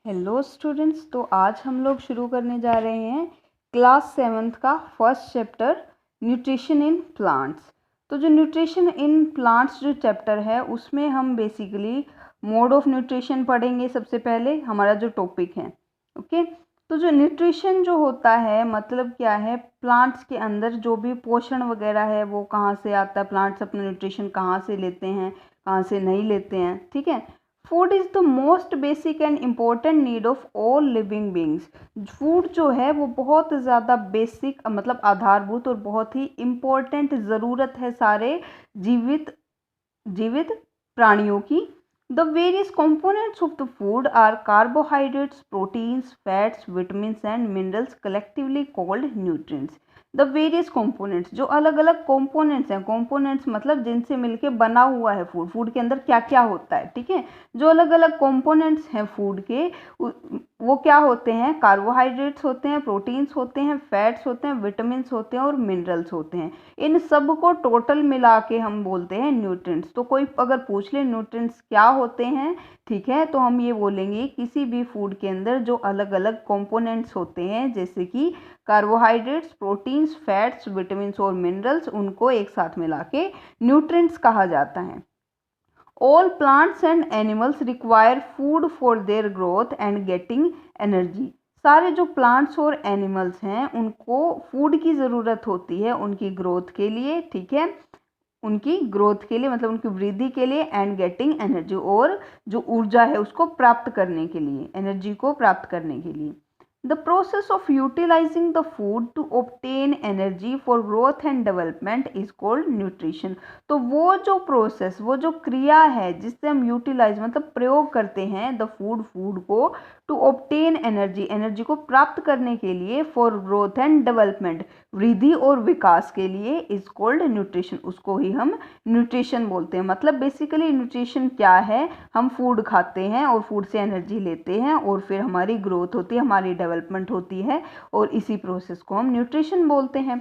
Hello students, तो आज हम लोग शुरू करने जा रहे हैं क्लास 7th का first chapter nutrition in plants. तो जो न्यूट्रिशन इन प्लांट्स जो चैप्टर है उसमें हम बेसिकली मोड ऑफ न्यूट्रिशन पढ़ेंगे। सबसे पहले हमारा जो टॉपिक है, ओके। तो जो न्यूट्रिशन जो होता है मतलब क्या है, प्लांट्स के अंदर जो भी पोषण वगैरह है वो कहाँ से आता है, प्लांट्स अपना न्यूट्रिशन कहाँ से लेते हैं, कहाँ से नहीं लेते हैं, ठीक है। Food is the most basic and important need of all living beings. Food जो है वो बहुत ज़्यादा बेसिक मतलब आधारभूत और बहुत ही इम्पोर्टेंट ज़रूरत है सारे जीवित जीवित प्राणियों की। The various components of the food are carbohydrates, proteins, fats, vitamins and minerals collectively called nutrients. The various components, जो अलग अलग components हैं, components मतलब जिनसे मिलके बना हुआ है फूड, फूड के अंदर क्या क्या होता है, ठीक है। जो अलग अलग components हैं फूड के वो क्या होते हैं, कार्बोहाइड्रेट्स होते हैं, प्रोटीन्स होते हैं, फैट्स होते हैं, विटामिन्स होते हैं और मिनरल्स होते हैं। इन सब को टोटल मिला के हम बोलते हैं न्यूट्रिएंट्स। तो कोई अगर पूछ ले न्यूट्रिएंट्स क्या होते हैं, ठीक है, तो हम ये बोलेंगे किसी भी फूड के अंदर जो अलग अलग कंपोनेंट्स होते हैं जैसे कि कार्बोहाइड्रेट्स, प्रोटीन्स, फैट्स, विटामिन्स और मिनरल्स, उनको एक साथ मिला के न्यूट्रिएंट्स कहा जाता है। All plants and animals require food for their growth and getting energy. सारे जो प्लांट्स और एनिमल्स हैं उनको फूड की ज़रूरत होती है उनकी ग्रोथ के लिए, ठीक है, उनकी ग्रोथ के लिए मतलब उनकी वृद्धि के लिए, एंड गेटिंग एनर्जी, और जो ऊर्जा है उसको प्राप्त करने के लिए, एनर्जी को प्राप्त करने के लिए। The process of utilizing the food to obtain energy for growth and development is called nutrition. तो वो जो प्रोसेस, वो जो क्रिया है जिससे हम यूटिलाइज मतलब प्रयोग करते हैं द फूड को टू ऑब्टेन एनर्जी, एनर्जी को प्राप्त करने के लिए, फॉर ग्रोथ एंड डेवलपमेंट, वृद्धि और विकास के लिए, इज कॉल्ड न्यूट्रिशन, उसको ही हम न्यूट्रिशन बोलते हैं। मतलब बेसिकली न्यूट्रिशन क्या है, हम फूड खाते हैं और फूड से एनर्जी लेते हैं और फिर हमारी ग्रोथ होती है, हमारी डेवलपमेंट होती है और इसी प्रोसेस को हम न्यूट्रिशन बोलते हैं।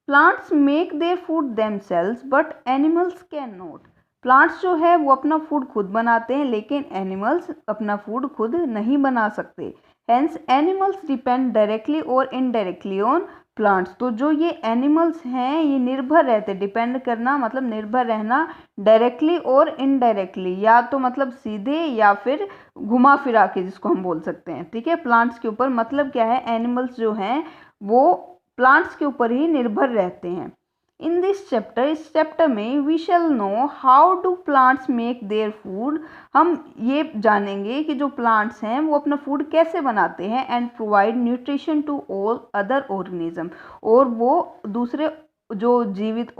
Plants make their food themselves but animals can not. Plants जो है वो अपना फूड खुद बनाते हैं लेकिन एनिमल्स अपना फूड खुद नहीं बना सकते। हेंस एनिमल्स डिपेंड डायरेक्टली और इनडायरेक्टली ऑन प्लांट्स। तो जो ये एनिमल्स हैं ये निर्भर रहते, डिपेंड करना मतलब निर्भर रहना, डायरेक्टली और इनडायरेक्टली, या तो मतलब सीधे या फिर घुमा फिरा के जिसको हम बोल सकते हैं, ठीक है, प्लांट्स के ऊपर। मतलब क्या है, एनिमल्स जो हैं वो प्लांट्स के ऊपर ही निर्भर रहते हैं। इन दिस चैप्टर, इस चैप्टर में we shall know how do plants make their food. हम ये जानेंगे कि जो प्लांट्स हैं वो अपना फूड कैसे बनाते हैं, and provide nutrition to all other organism, और वो दूसरे जो जीवित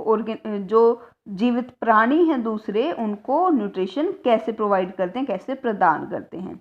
प्राणी हैं दूसरे, उनको न्यूट्रिशन कैसे प्रोवाइड करते हैं, कैसे प्रदान करते हैं।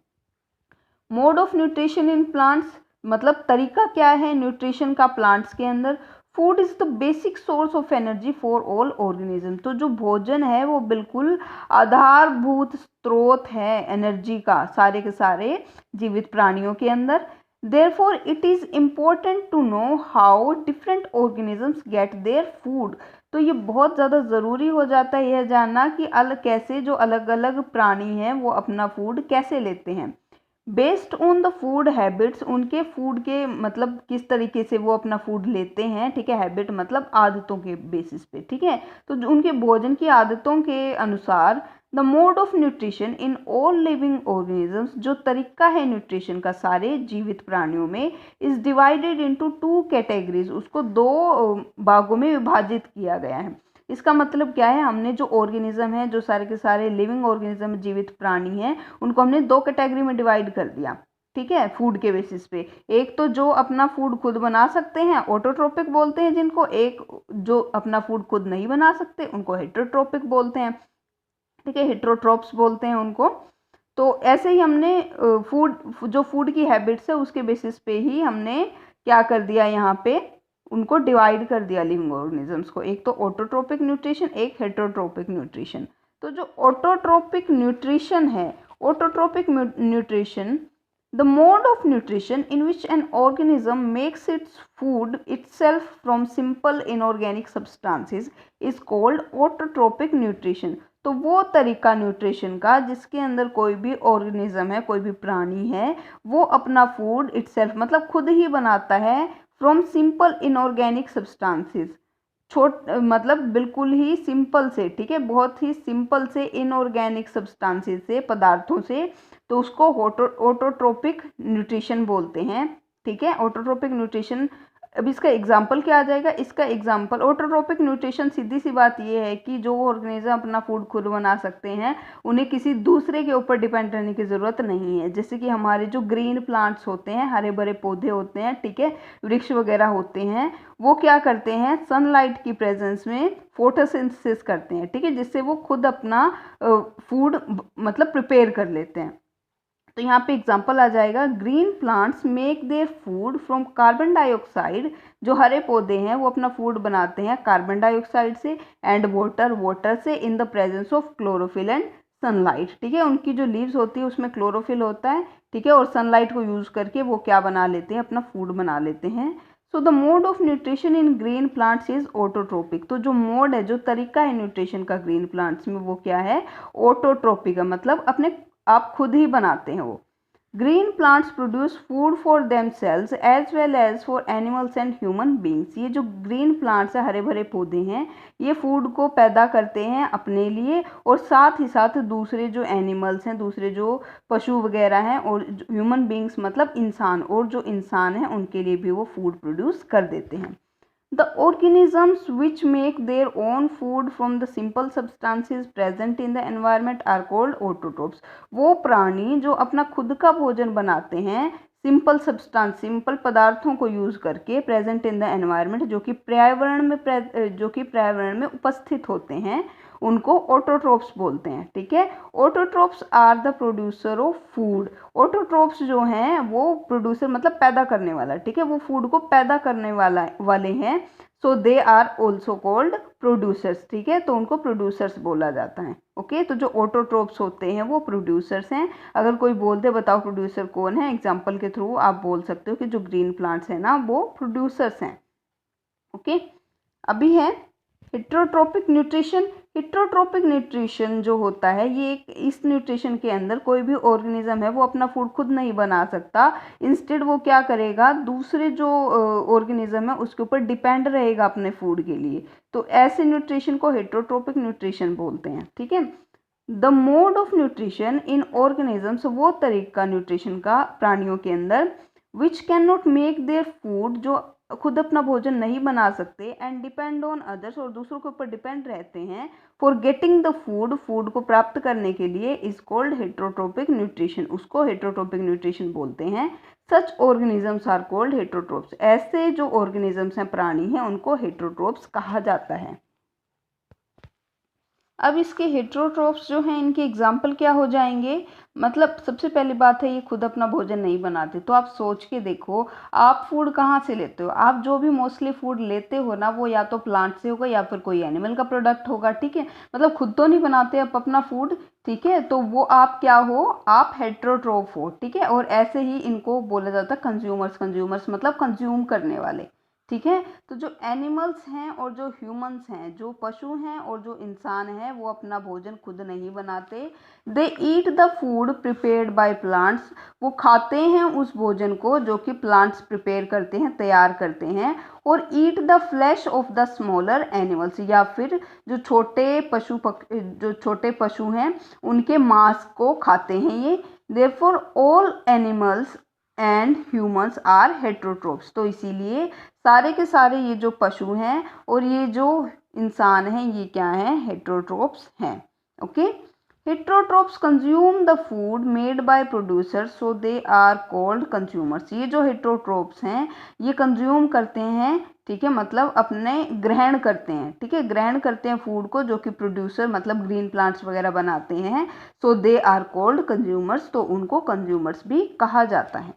Mode of nutrition in plants मतलब तरीका क्या है न्यूट्रिशन का प्लांट्स के अंदर। Food is the basic source of energy for all organism. तो जो भोजन है वो बिल्कुल आधारभूत स्रोत है एनर्जी का सारे के सारे जीवित प्राणियों के अंदर। Therefore, it is important to know how different organisms get their food. तो ये बहुत ज़्यादा ज़रूरी हो जाता है यह जानना कि कैसे जो अलग अलग प्राणी हैं वो अपना फूड कैसे लेते हैं। Based on the food habits, उनके फूड के मतलब किस तरीके से वो अपना फूड लेते हैं, ठीक है, हैबिट मतलब आदतों के बेसिस पे, ठीक है। तो उनके भोजन की आदतों के अनुसार the mode of nutrition in all living organisms, जो तरीका है न्यूट्रिशन का सारे जीवित प्राणियों में, इज डिवाइडेड इनटू 2 कैटेगरीज, उसको 2 भागों में विभाजित किया गया है। इसका मतलब क्या है, हमने जो ऑर्गेनिज्म है, जो सारे के सारे लिविंग ऑर्गेनिज्म जीवित प्राणी हैं, उनको हमने 2 कैटेगरी में डिवाइड कर दिया, ठीक है, फूड के बेसिस पे। एक तो जो अपना फूड खुद बना सकते हैं, ऑटोट्रोपिक बोलते हैं जिनको, एक जो अपना फूड खुद नहीं बना सकते उनको हेटरोट्रोपिक बोलते हैं, ठीक है, हेटरोट्रोप्स बोलते हैं उनको। तो ऐसे ही हमने जो फूड की हैबिट्स है उसके बेसिस पे ही हमने क्या कर दिया, यहाँ पे उनको डिवाइड कर दिया लिविंग ऑर्गेनिजम्स को, एक तो ऑटोट्रोपिक न्यूट्रिशन, एक हेटरोट्रोपिक न्यूट्रिशन। तो जो ऑटोट्रोपिक न्यूट्रिशन है, autotrophic nutrition, the mode of nutrition in which an organism makes its food itself from simple inorganic substances is called autotrophic nutrition. तो वो तरीका न्यूट्रिशन का जिसके अंदर कोई भी ऑर्गेनिज्म है, कोई भी प्राणी है, वो अपना फूड इटसेल्फ मतलब खुद ही बनाता है फ्रॉम सिंपल इनऑर्गेनिक सब्सटेंसेस, मतलब बिल्कुल ही सिंपल से, ठीक है, बहुत ही सिंपल से इनऑर्गेनिक सब्सटेंसेस से, पदार्थों से, तो उसको ऑटोट्रोपिक न्यूट्रिशन बोलते हैं, ठीक है। ऑटोट्रोपिक न्यूट्रिशन, अब इसका एग्जाम्पल क्या आ जाएगा, इसका एग्जाम्पल ऑटोट्रोपिक न्यूट्रिशन सीधी सी बात ये है कि जो ऑर्गेनिज्म अपना फूड खुद बना सकते हैं, उन्हें किसी दूसरे के ऊपर डिपेंड रहने की ज़रूरत नहीं है। जैसे कि हमारे जो ग्रीन प्लांट्स होते हैं, हरे भरे पौधे होते हैं, ठीक है, वृक्ष वगैरह होते हैं, वो क्या करते हैं, सनलाइट की प्रेजेंस में फोटोसिंथेसिस करते हैं, ठीक है, जिससे वो खुद अपना फूड मतलब प्रिपेयर कर लेते हैं। तो यहाँ पे एग्जाम्पल आ जाएगा, green plants make their food from carbon dioxide, जो हरे पौधे हैं वो अपना फूड बनाते हैं कार्बन डाइऑक्साइड से, एंड वाटर से, in the presence of chlorophyll and sunlight, ठीक है। उनकी जो लीव्स होती है उसमें क्लोरोफिल होता है, ठीक है, और सनलाइट को यूज़ करके वो क्या बना लेते हैं, अपना फूड बना लेते हैं। So the mode of nutrition in green plants is autotrophic, तो जो मोड है, जो तरीका है न्यूट्रिशन का ग्रीन प्लांट्स में, वो क्या है, ऑटोट्रोपिक है, मतलब अपने आप खुद ही बनाते हैं वो। Green plants produce food for themselves as well as for animals and human beings, ये जो ग्रीन प्लांट्स है, हरे भरे पौधे हैं, ये फूड को पैदा करते हैं अपने लिए, और साथ ही साथ दूसरे जो एनिमल्स हैं, दूसरे जो पशु वगैरह हैं, और ह्यूमन बींग्स मतलब इंसान, और जो इंसान हैं उनके लिए भी वो फूड प्रोड्यूस कर देते हैं। The organisms which make their own food from the simple substances present in the environment are called autotrophs। वो प्राणी जो अपना खुद का भोजन बनाते हैं सिंपल सब्सटेंस, सिंपल पदार्थों को यूज करके, प्रेजेंट इन द एनवायरनमेंट, जो कि पर्यावरण में उपस्थित होते हैं, उनको ऑटोट्रोप्स बोलते हैं, ठीक है। Autotrophs are the producer of food, autotrophs जो हैं वो प्रोड्यूसर मतलब पैदा करने वाला, ठीक है, वो फूड को पैदा करने वाले हैं। So they are also called producers, ठीक है, तो उनको प्रोड्यूसर्स बोला जाता है। ओके, तो जो ऑटोट्रोप्स होते हैं वो प्रोड्यूसर्स हैं। अगर कोई बोलते बताओ प्रोड्यूसर कौन है, एग्जाम्पल के थ्रू आप बोल सकते हो कि जो ग्रीन प्लांट्स हैं ना, वो प्रोड्यूसर्स हैं। ओके, अभी है हेट्रोट्रोपिक न्यूट्रिशन। हेट्रोट्रोपिक न्यूट्रिशन जो होता है, ये इस न्यूट्रिशन के अंदर कोई भी ऑर्गेनिज्म है वो अपना फूड खुद नहीं बना सकता, इंस्टेड वो क्या करेगा, दूसरे जो ऑर्गेनिज्म है उसके ऊपर डिपेंड रहेगा अपने फूड के लिए, तो ऐसे न्यूट्रिशन को हेट्रोट्रोपिक न्यूट्रिशन बोलते हैं, ठीक है। The mode of nutrition in organisms, वो तरीका न्यूट्रिशन का प्राणियों के अंदर, which can not make their food, जो खुद अपना भोजन नहीं बना सकते, एंड डिपेंड ऑन अदर्स, और दूसरों के ऊपर डिपेंड रहते हैं, for getting the food, food को प्राप्त करने के लिए, इज कॉल्ड हेट्रोट्रोपिक न्यूट्रिशन, उसको हेट्रोट्रोपिक न्यूट्रिशन बोलते हैं। सच ऑर्गेनिजम्स आर कॉल्ड हेट्रोट्रोप्स, ऐसे जो ऑर्गेनिजम्स हैं, प्राणी हैं, उनको हेट्रोट्रोप्स कहा जाता है। अब इसके हेट्रोट्रोप्स जो हैं, इनके एग्जाम्पल क्या हो जाएंगे, मतलब सबसे पहली बात है ये खुद अपना भोजन नहीं बनाते, तो आप सोच के देखो आप फूड कहाँ से लेते हो, आप जो भी मोस्टली फूड लेते हो ना, वो या तो प्लांट से होगा या फिर कोई एनिमल का प्रोडक्ट होगा, ठीक है, मतलब खुद तो नहीं बनाते आप अपना फूड, ठीक है, तो वो आप क्या हो, आप हेट्रोट्रोप हो, ठीक है, और ऐसे ही इनको बोला जाता है कंज्यूमर्स मतलब कंज्यूम करने वाले, ठीक है। तो जो एनिमल्स हैं और जो ह्यूमंस हैं, जो पशु हैं और जो इंसान हैं, वो अपना भोजन खुद नहीं बनाते। They eat the food prepared by plants, वो खाते हैं उस भोजन को जो कि प्लांट्स प्रिपेयर करते हैं, तैयार करते हैं, और eat the flash of the smaller animals, या फिर जो छोटे पशु हैं उनके मांस को खाते हैं ये। Therefore all animals and humans are heterotrophs, तो इसीलिए सारे के सारे ये जो पशु हैं और ये जो इंसान हैं, ये क्या हैं, हेट्रोट्रोप्स हैं। Okay, heterotrophs consume the food made by producers, so they are called consumers. ये जो हेट्रोट्रोप्स हैं ये कंज्यूम करते हैं, ठीक है, मतलब अपने ग्रहण करते हैं, ठीक है, ग्रहण करते हैं फूड को जो कि प्रोड्यूसर मतलब ग्रीन प्लांट्स वगैरह बनाते हैं, so they are called consumers, तो उनको कंज्यूमर्स भी कहा जाता है।